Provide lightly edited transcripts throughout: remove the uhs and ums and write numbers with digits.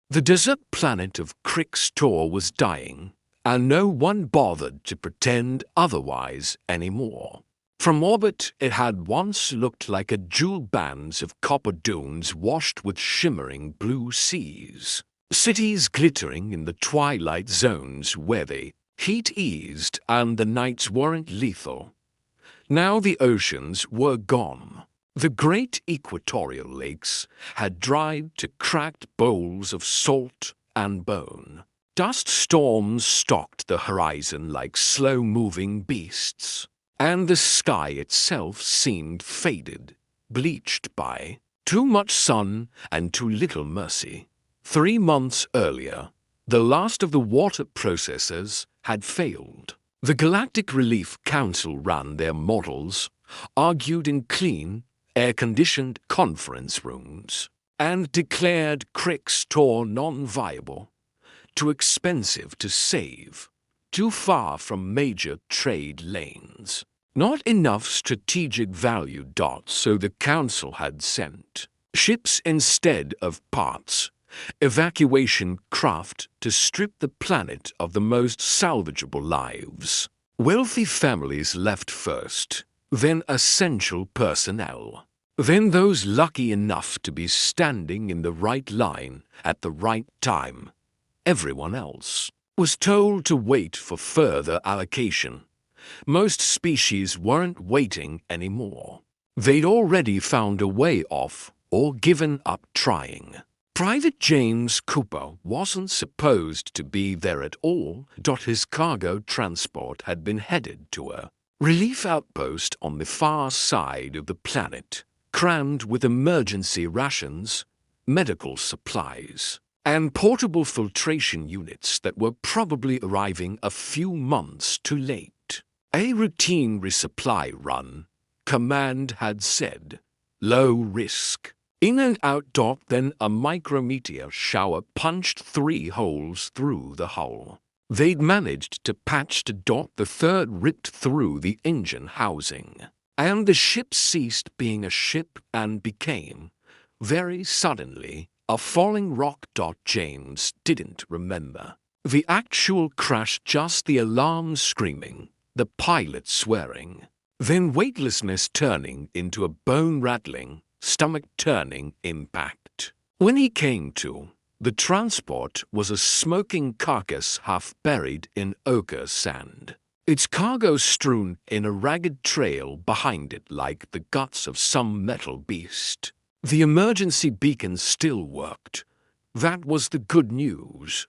The desert planet of Krixtor was dying, and no one bothered to pretend otherwise anymore. From orbit, it had once looked like a jewel bands of copper dunes washed with shimmering blue seas. Cities glittering in the twilight zones where the heat eased and the nights weren't lethal. Now the oceans were gone. The great equatorial lakes had dried to cracked bowls of salt and bone. Dust storms stalked the horizon like slow-moving beasts, and the sky itself seemed faded, bleached by too much sun and too little mercy. 3 months earlier, the last of the water processors had failed. The Galactic Relief Council ran their models, argued in clean, air-conditioned conference rooms, and declared Krixtor non-viable, too expensive to save, too far from major trade lanes. Not enough strategic value. So the Council had sent ships instead of parts, evacuation craft to strip the planet of the most salvageable lives. Wealthy families left first, then essential personnel, then those lucky enough to be standing in the right line at the right time. Everyone else was told to wait for further allocation. Most species weren't waiting anymore. They'd already found a way off or given up trying. Private James Cooper wasn't supposed to be there at all. His cargo transport had been headed to a relief outpost on the far side of the planet, crammed with emergency rations, medical supplies, and portable filtration units that were probably arriving a few months too late. A routine resupply run, Command had said. Low risk. In and out. Then a micrometeor shower punched 3 holes through the hull. They'd managed to patch the third ripped through the engine housing, and the ship ceased being a ship and became, very suddenly, a falling rock. James didn't remember the actual crash, just the alarm screaming, the pilot swearing, then weightlessness turning into a bone-rattling, stomach-turning impact. When he came to, the transport was a smoking carcass half buried in ochre sand, its cargo strewn in a ragged trail behind it like the guts of some metal beast. The emergency beacon still worked. That was the good news.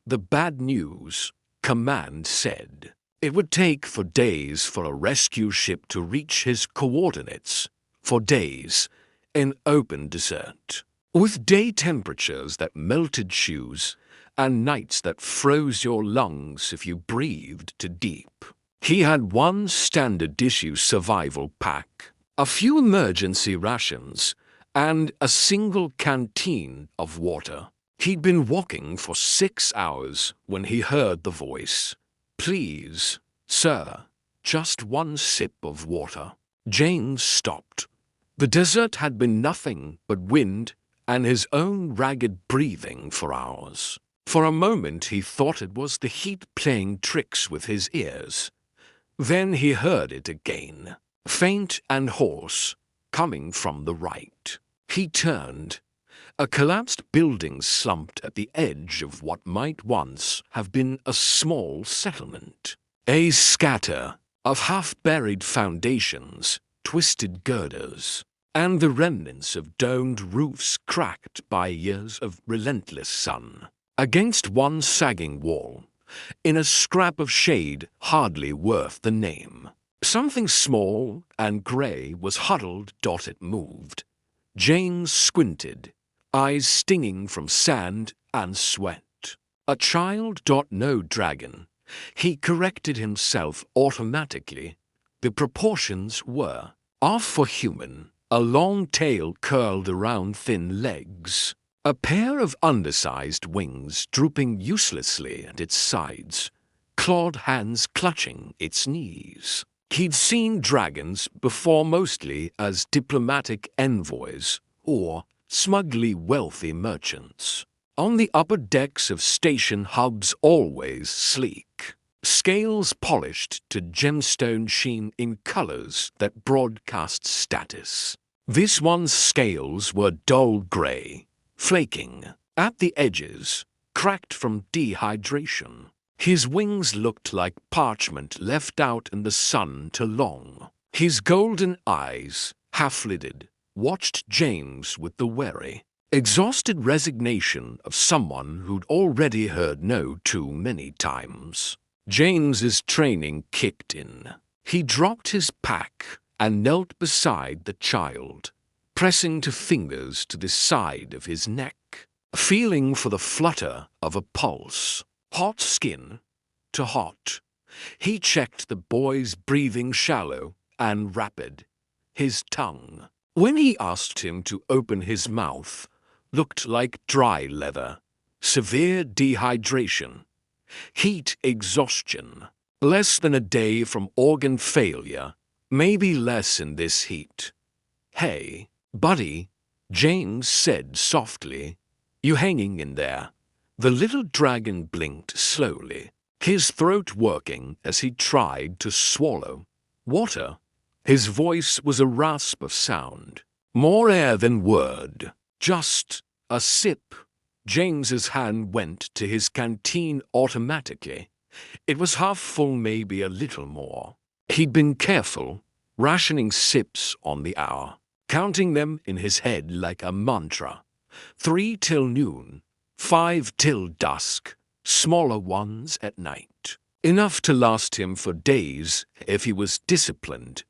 The bad news, Command said. It would take for days for a rescue ship to reach his coordinates. For days, in open desert, with day temperatures that melted shoes and nights that froze your lungs if you breathed too deep. He had one standard issue survival pack, a few emergency rations, and a single canteen of water. He'd been walking for 6 hours when he heard the voice. Please, sir, just one sip of water. James stopped. The desert had been nothing but wind and his own ragged breathing for hours. For a moment he thought it was the heat playing tricks with his ears. Then he heard it again, faint and hoarse, coming from the right. He turned. A collapsed building slumped at the edge of what might once have been a small settlement. A scatter of half-buried foundations, twisted girders, and the remnants of domed roofs cracked by years of relentless sun. Against one sagging wall, in a scrap of shade hardly worth the name, something small and grey was huddled. It moved. James squinted, eyes stinging from sand and sweat. A child. No dragon. He corrected himself automatically. The proportions were off for human. A long tail curled around thin legs. A pair of undersized wings drooping uselessly at its sides. Clawed hands clutching its knees. He'd seen dragons before, mostly as diplomatic envoys or smugly wealthy merchants. On the upper decks of station hubs always sleek, scales polished to gemstone sheen in colors that broadcast status. This one's scales were dull gray, flaking at the edges, cracked from dehydration. His wings looked like parchment left out in the sun too long. His golden eyes, half-lidded, watched James with the wary, exhausted resignation of someone who'd already heard no too many times. James's training kicked in. He dropped his pack and knelt beside the child, pressing two fingers to the side of his neck, feeling for the flutter of a pulse. Hot skin to hot. He checked the boy's breathing shallow and rapid. His tongue, when he asked him to open his mouth, looked like dry leather. Severe dehydration. Heat exhaustion. Less than a day from organ failure. Maybe less in this heat. "Hey, buddy," James said softly. "You hanging in there?" The little dragon blinked slowly, his throat working as he tried to swallow. "Water?" His voice was a rasp of sound. More air than word. "Just a sip." James's hand went to his canteen automatically. It was half full, maybe a little more. He'd been careful, rationing sips on the hour, counting them in his head like a mantra. 3 till noon, 5 till dusk, smaller ones at night. Enough to last him for days if he was disciplined,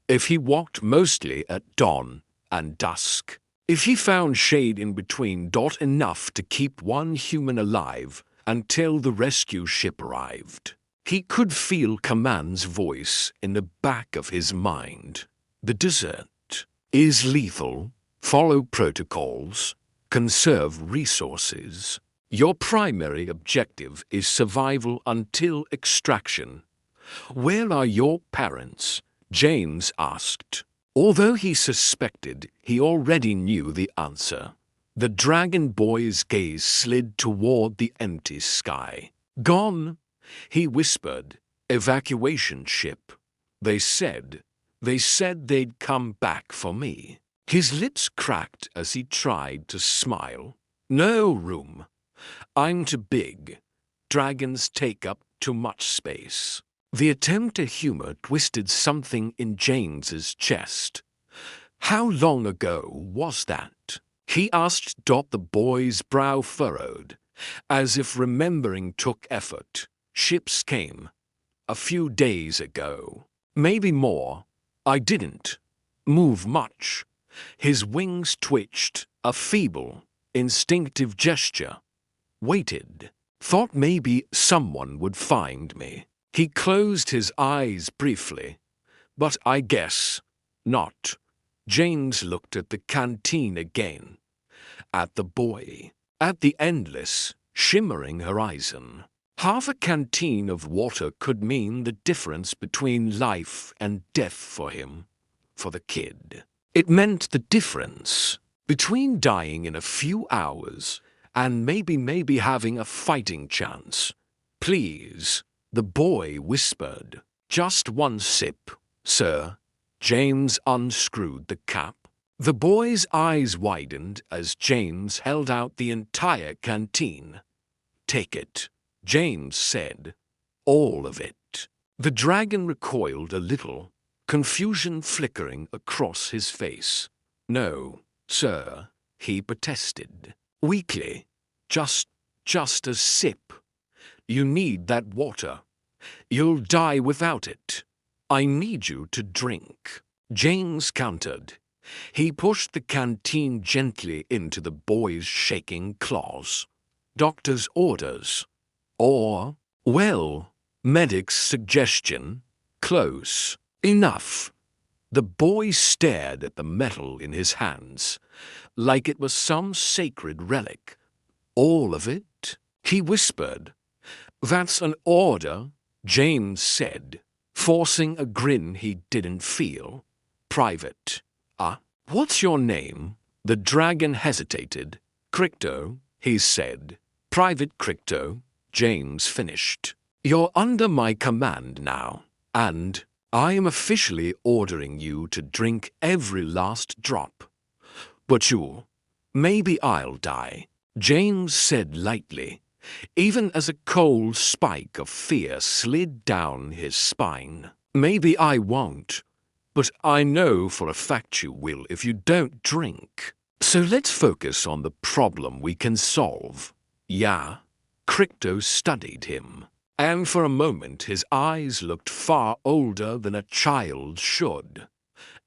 if he walked mostly at dawn and dusk, if he found shade in between. Enough to keep one human alive until the rescue ship arrived. He could feel Command's voice in the back of his mind. The desert is lethal. Follow protocols. Conserve resources. Your primary objective is survival until extraction. "Where are your parents?" James asked. Although he suspected, he already knew the answer. The dragon boy's gaze slid toward the empty sky. "Gone," he whispered. "Evacuation ship. They said they'd come back for me." His lips cracked as he tried to smile. "No room. I'm too big. Dragons take up too much space." The attempt at humor twisted something in James's chest. "How long ago was that?" he asked. The boy's brow furrowed, as if remembering took effort. "Ships came. A few days ago. Maybe more. I didn't move much." His wings twitched, a feeble, instinctive gesture. "Waited. Thought maybe someone would find me." He closed his eyes briefly. "But I guess not." James looked at the canteen again, at the boy, at the endless, shimmering horizon. Half a canteen of water could mean the difference between life and death for him, for the kid. It meant the difference between dying in a few hours and maybe having a fighting chance. "Please," the boy whispered. "Just one sip, sir." James unscrewed the cap. The boy's eyes widened as James held out the entire canteen. "Take it," James said. "All of it." The dragon recoiled a little, confusion flickering across his face. "No, sir," he protested, weakly. Just a sip. You need that water. You'll die without it. I need you to drink." James countered. He pushed the canteen gently into the boy's shaking claws. "Doctor's orders. Or, well, medic's suggestion. Close enough." The boy stared at the metal in his hands, like it was some sacred relic. "All of it?" he whispered. "That's an order," James said, forcing a grin he didn't feel. "Private. What's your name?" The dragon hesitated. "Crypto. he said. "Private Crypto," James finished. "You're under my command now, and I am officially ordering you to drink every last drop. But maybe I'll die," James said lightly, even as a cold spike of fear slid down his spine. "Maybe I won't, but I know for a fact you will if you don't drink. So let's focus on the problem we can solve." "Yeah?" Crypto studied him, and for a moment his eyes looked far older than a child should,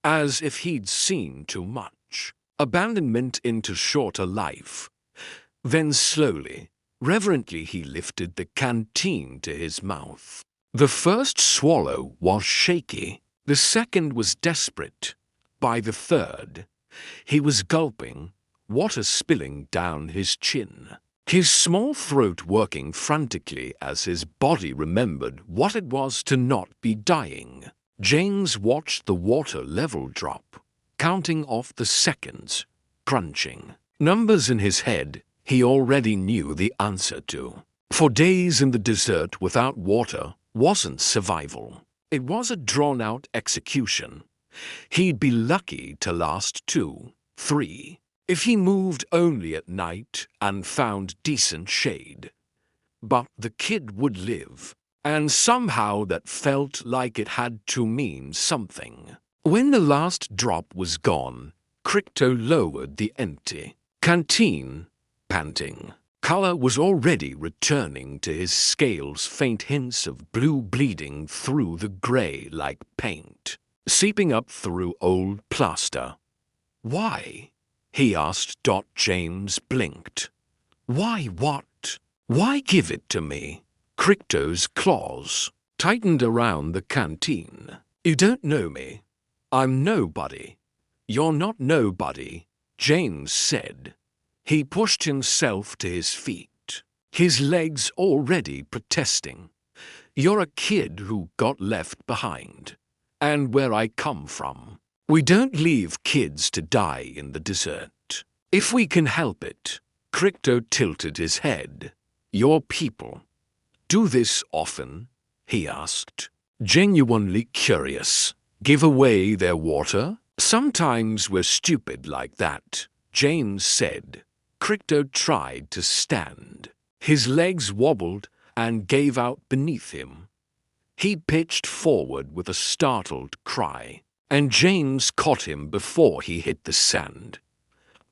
as if he'd seen too much. Abandonment into shorter life. Then slowly, reverently he lifted the canteen to his mouth. The first swallow was shaky. The second was desperate. By the third, he was gulping, water spilling down his chin, his small throat working frantically as his body remembered what it was to not be dying. James watched the water level drop, counting off the seconds, crunching. Numbers in his head he already knew the answer to. For days in the desert without water wasn't survival. It was a drawn-out execution. He'd be lucky to last 2, 3, if he moved only at night and found decent shade. But the kid would live, and somehow that felt like it had to mean something. When the last drop was gone, Crypto lowered the empty canteen, panting. Color was already returning to his scales, faint hints of blue bleeding through the gray like paint, seeping up through old plaster. "Why?" he asked. James blinked. "Why what? Why give it to me?" Crypto's claws tightened around the canteen. "You don't know me. I'm nobody." "You're not nobody," James said. He pushed himself to his feet, his legs already protesting. "You're a kid who got left behind. And where I come from, we don't leave kids to die in the desert. If we can help it." Crypto tilted his head. "Your people do this often?" he asked, genuinely curious. "Give away their water?" "Sometimes we're stupid like that," James said. Crypto tried to stand. His legs wobbled and gave out beneath him. He pitched forward with a startled cry, and James caught him before he hit the sand.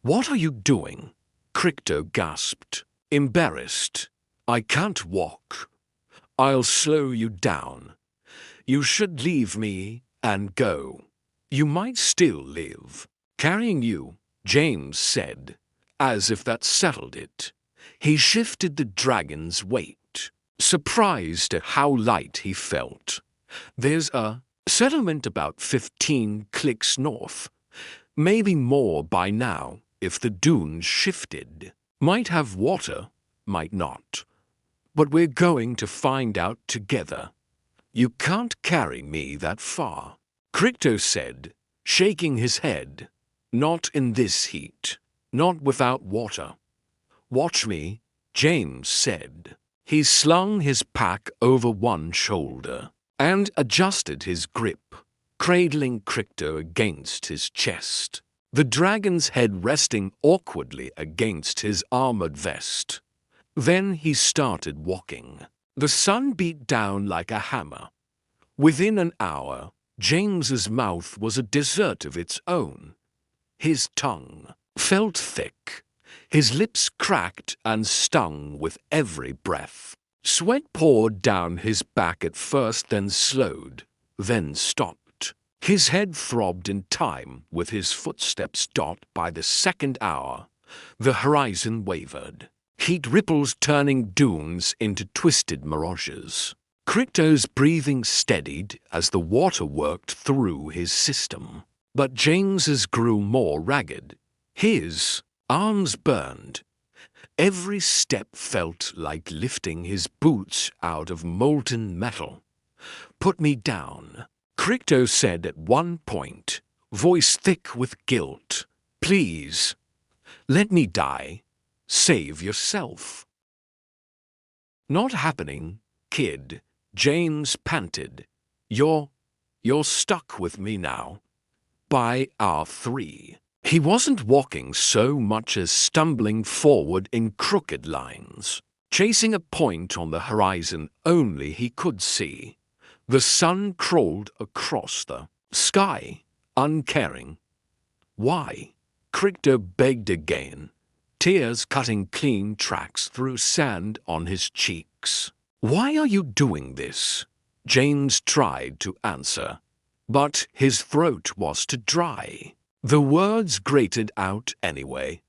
"What are you doing?" Crypto gasped, embarrassed. "I can't walk. I'll slow you down. You should leave me and go. You might still live." "Carrying you," James said, as if that settled it. He shifted the dragon's weight, surprised at how light he felt. "There's a settlement about 15 clicks north. Maybe more by now if the dunes shifted. Might have water, might not. But we're going to find out together. You can't carry me that far," Crypto said, shaking his head. "Not in this heat. Not without water." "Watch me," James said. He slung his pack over one shoulder and adjusted his grip, cradling Crypto against his chest, the dragon's head resting awkwardly against his armored vest. Then he started walking. The sun beat down like a hammer. Within an hour, James's mouth was a desert of its own. His tongue felt thick. His lips cracked and stung with every breath. Sweat poured down his back at first, then slowed, then stopped. His head throbbed in time with his footsteps. By the second hour, the horizon wavered, heat ripples turning dunes into twisted mirages. Crypto's breathing steadied as the water worked through his system. But James's grew more ragged. His arms burned. Every step felt like lifting his boots out of molten metal. "Put me down," Crypto said at one point, voice thick with guilt. "Please, let me die. Save yourself." "Not happening, kid," James panted. You're stuck with me now. By hour 3. He wasn't walking so much as stumbling forward in crooked lines, chasing a point on the horizon only he could see. The sun crawled across the sky, uncaring. "Why?" Crichton begged again, tears cutting clean tracks through sand on his cheeks. "Why are you doing this?" James tried to answer, but his throat was too dry. The words grated out anyway,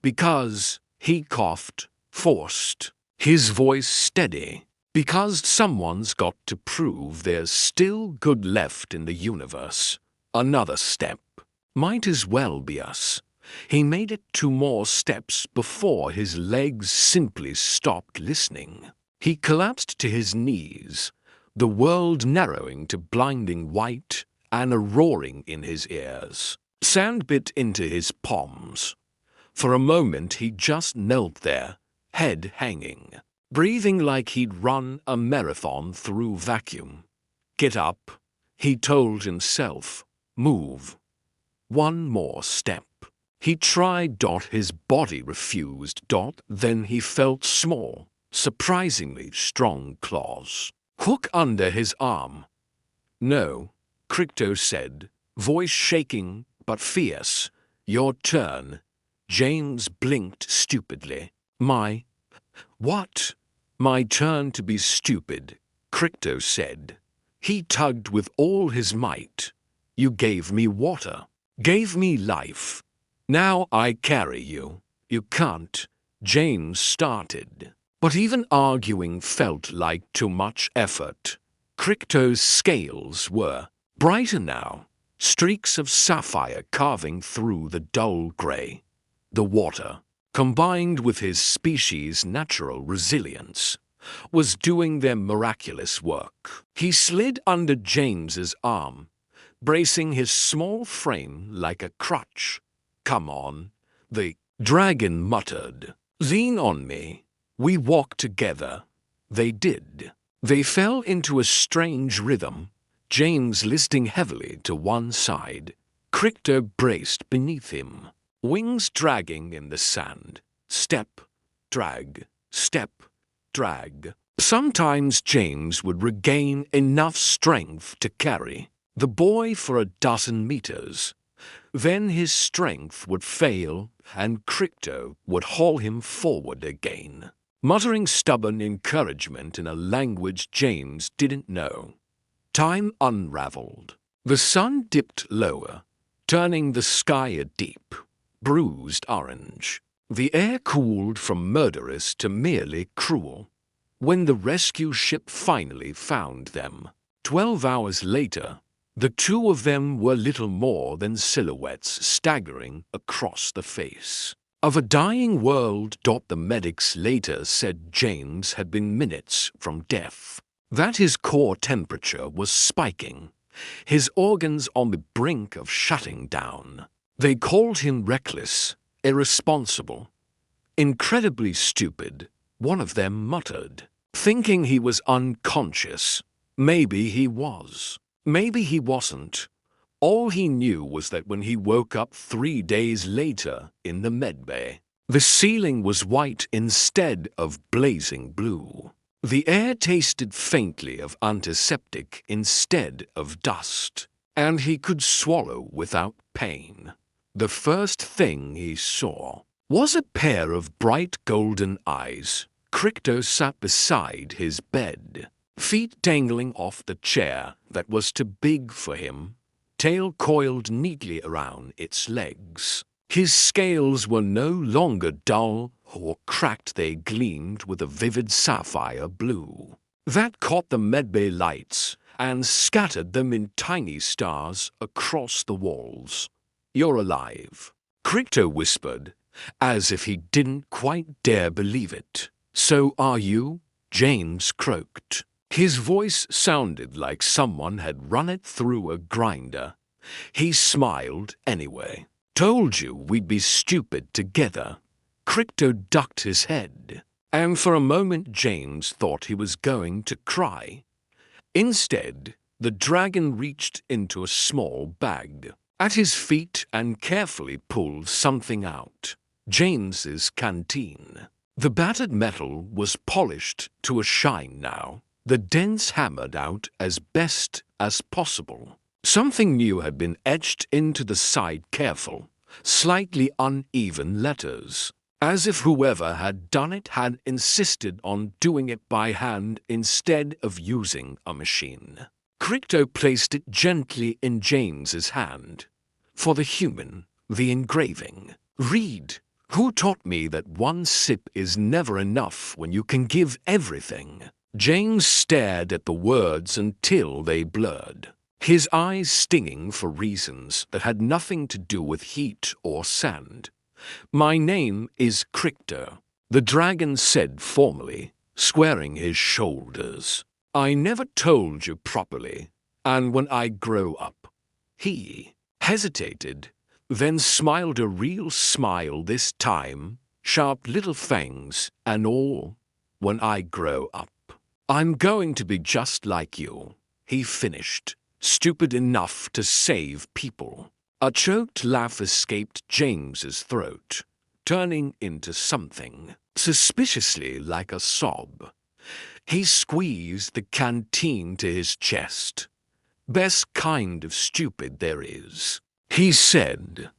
because he coughed, forced, his voice steady. "Because someone's got to prove there's still good left in the universe. Another step. Might as well be us." He made it 2 more steps before his legs simply stopped listening. He collapsed to his knees, the world narrowing to blinding white and a roaring in his ears. Sand bit into his palms. For a moment he just knelt there, head hanging, breathing like he'd run a marathon through vacuum. "Get up," he told himself. "Move. 1 more step." He tried. His body refused. Then he felt small, surprisingly strong claws hook under his arm. "No," Crichton said, voice shaking but fierce. "Your turn." James blinked stupidly. "My what?" "My turn to be stupid," Crichton said. He tugged with all his might. "You gave me water, gave me life. Now I carry you." "You can't," James started. But even arguing felt like too much effort. Crichton's scales were brighter now, streaks of sapphire carving through the dull grey. The water, combined with his species' natural resilience, was doing their miraculous work. He slid under James's arm, bracing his small frame like a crutch. "Come on," the dragon muttered. "Lean on me. We walk together." They did. They fell into a strange rhythm, James listing heavily to one side. Crichton braced beneath him, wings dragging in the sand. Step, drag, step, drag. Sometimes James would regain enough strength to carry the boy for 12 meters. Then his strength would fail, and Crichton would haul him forward again, muttering stubborn encouragement in a language James didn't know. Time unraveled. The sun dipped lower, turning the sky a deep, bruised orange. The air cooled from murderous to merely cruel. When the rescue ship finally found them, 12 hours later, the 2 of them were little more than silhouettes staggering across the face of a dying world. The medics later said James had been minutes from death, that his core temperature was spiking, his organs on the brink of shutting down. They called him reckless, irresponsible, incredibly stupid, one of them muttered, thinking he was unconscious. Maybe he was. Maybe he wasn't. All he knew was that when he woke up 3 days later in the medbay, the ceiling was white instead of blazing blue. The air tasted faintly of antiseptic instead of dust, and he could swallow without pain. The first thing he saw was a pair of bright golden eyes. Crichton sat beside his bed, feet dangling off the chair that was too big for him, tail coiled neatly around its legs. His scales were no longer dull or cracked, they gleamed with a vivid sapphire blue that caught the medbay lights and scattered them in tiny stars across the walls. "You're alive," Crichton whispered, as if he didn't quite dare believe it. "So are you?" James croaked. His voice sounded like someone had run it through a grinder. He smiled anyway. "Told you we'd be stupid together." Crypto ducked his head, and for a moment James thought he was going to cry. Instead, the dragon reached into a small bag at his feet and carefully pulled something out. James's canteen. The battered metal was polished to a shine now, the dents hammered out as best as possible. Something new had been etched into the side, careful, slightly uneven letters, as if whoever had done it had insisted on doing it by hand instead of using a machine. Crypto placed it gently in James's hand. For the human, the engraving. Read. Who taught me that one sip is never enough when you can give everything? James stared at the words until they blurred, his eyes stinging for reasons that had nothing to do with heat or sand. My name is Crypto, the dragon said formally, squaring his shoulders. I never told you properly, and when I grow up. He hesitated, then smiled a real smile this time, sharp little fangs and all. When I grow up, I'm going to be just like you, he finished, stupid enough to save people. A choked laugh escaped James's throat, turning into something suspiciously like a sob. He squeezed the canteen to his chest. Best kind of stupid there is, he said,